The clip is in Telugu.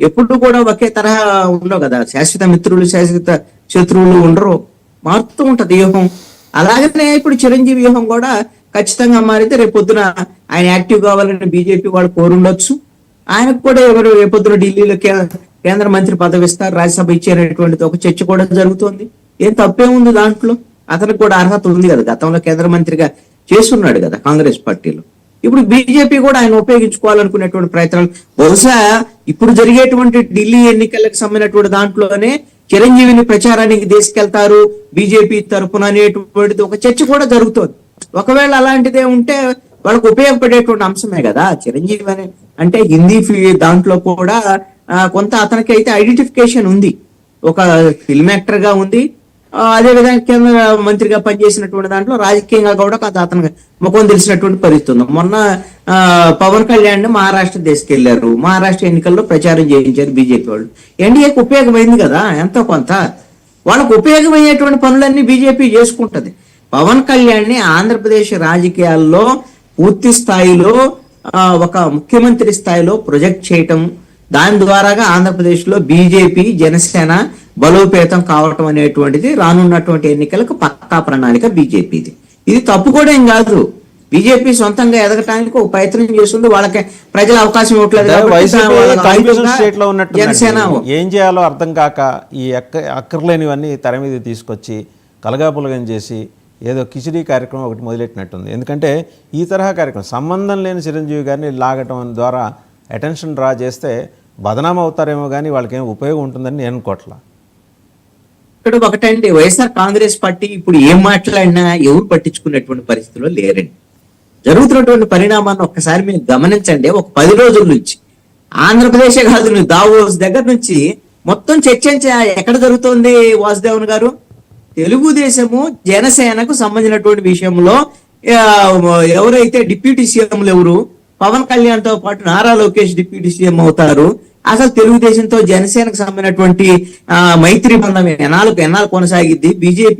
ఎప్పుడు కూడా ఒకే తరహా ఉండవు కదా, శాశ్వత మిత్రులు శాశ్వత శత్రువులు ఉండరు, మారుతూ ఉంటది వ్యూహం. అలాగనే ఇప్పుడు చిరంజీవి వ్యూహం కూడా ఖచ్చితంగా మారితే రేపొద్దున ఆయన యాక్టివ్ కావాలని బీజేపీ వాళ్ళు కోరుండొచ్చు. ఆయనకు కూడా ఎవరు రేపొద్దున ఢిల్లీలో కేంద్ర మంత్రి పదవి ఇస్తారు, రాజ్యసభ ఇచ్చేటటువంటిది ఒక చర్చ కూడా జరుగుతోంది. ఏం తప్పేముంది దాంట్లో, అతనికి కూడా అర్హత ఉంది కదా, గతంలో కేంద్ర మంత్రిగా చేస్తున్నాడు కదా కాంగ్రెస్ పార్టీలో. ఇప్పుడు బీజేపీ కూడా ఆయన ఉపయోగించుకోవాలనుకునేటువంటి ప్రయత్నాలు, బహుశా ఇప్పుడు జరిగేటువంటి ఢిల్లీ ఎన్నికలకు సంబంధించినటువంటి దాంట్లోనే చిరంజీవిని ప్రచారానికి తీసుకెళ్తారు బీజేపీ తరఫున అనేటువంటిది ఒక చర్చ కూడా జరుగుతోంది. ఒకవేళ అలాంటిదే ఉంటే వాళ్ళకు ఉపయోగపడేటువంటి అంశమే కదా చిరంజీవి అని. అంటే హిందీ దాంట్లో కూడా కొంత అతనికి అయితే ఐడెంటిఫికేషన్ ఉంది, ఒక ఫిల్మ్ యాక్టర్ గా ఉంది, అదేవిధంగా కేంద్ర మంత్రిగా పనిచేసినటువంటి దాంట్లో రాజకీయంగా కూడా అతనికి ముఖం తెలిసినటువంటి పరిస్థితి ఉంది. మొన్న పవన్ కళ్యాణ్ మహారాష్ట్ర తీసుకెళ్లారు, మహారాష్ట్ర ఎన్నికల్లో ప్రచారం చేయించారు బీజేపీ వాళ్ళు. ఎన్డీఏకి ఉపయోగమైంది కదా ఎంతో కొంత, వాళ్ళకు ఉపయోగమయ్యేటువంటి పనులన్నీ బీజేపీ చేసుకుంటది. పవన్ కళ్యాణ్ ని ఆంధ్రప్రదేశ్ రాజకీయాల్లో పూర్తి స్థాయిలో ఒక ముఖ్యమంత్రి స్థాయిలో ప్రొజెక్ట్ చేయటం, దాని ద్వారాగా ఆంధ్రప్రదేశ్ లో బీజేపీ జనసేన బలోపేతం కావటం అనేటువంటిది రానున్నటువంటి ఎన్నికలకు పక్కా ప్రణాళిక బీజేపీది. ఇది తప్పు కూడా ఏం కాదు, బీజేపీ సొంతంగా ఎదగటానికి ఒక ప్రయత్నం చేస్తుంది, వాళ్ళకి ప్రజల అవకాశం ఇవ్వట్లేదు. జనసేన ఏం చేయాలో అర్థం కాక ఈ అక్కర్లేనివన్నీ తెర మీద తీసుకొచ్చి కలగాపులగం చేసి ఏదో కిచిడీ కార్యక్రమం ఒకటి మొదలెట్టినట్టుంది. ఎందుకంటే ఈ తరహా కార్యక్రమం సంబంధం లేని చిరంజీవి గారిని లాగటం ద్వారా అటెన్షన్ డ్రా చేస్తే బదనాం అవుతారేమో కానీ వాళ్ళకి ఏం ఉపయోగం ఉంటుందని నేను అనుకోవట్లా. ఇక్కడ ఒకటండి, వైఎస్ఆర్ కాంగ్రెస్ పార్టీ ఇప్పుడు ఏం మాట్లాడినా ఎవరు పట్టించుకునేటువంటి పరిస్థితిలో లేరండి. జరుగుతున్నటువంటి పరిణామాన్ని ఒక్కసారి మీరు గమనించండి. ఒక 10 రోజుల నుంచి ఆంధ్రప్రదేశే కాదు, దావోస్ దగ్గర నుంచి మొత్తం చర్చ ఎక్కడ జరుగుతోంది వాసుదేవన్ గారు? తెలుగుదేశము జనసేనకు సంబంధించినటువంటి విషయంలో ఎవరైతే డిప్యూటీ సీఎంలు ఎవరు, పవన్ కళ్యాణ్ తో పాటు నారా లోకేష్ డిప్యూటీ సీఎం అవుతారు. అసలు తెలుగుదేశంతో జనసేనకు సంబంధించినటువంటి మైత్రి బంధం ఎన్నాళ్ళు కొనసాగిద్ది. బీజేపీ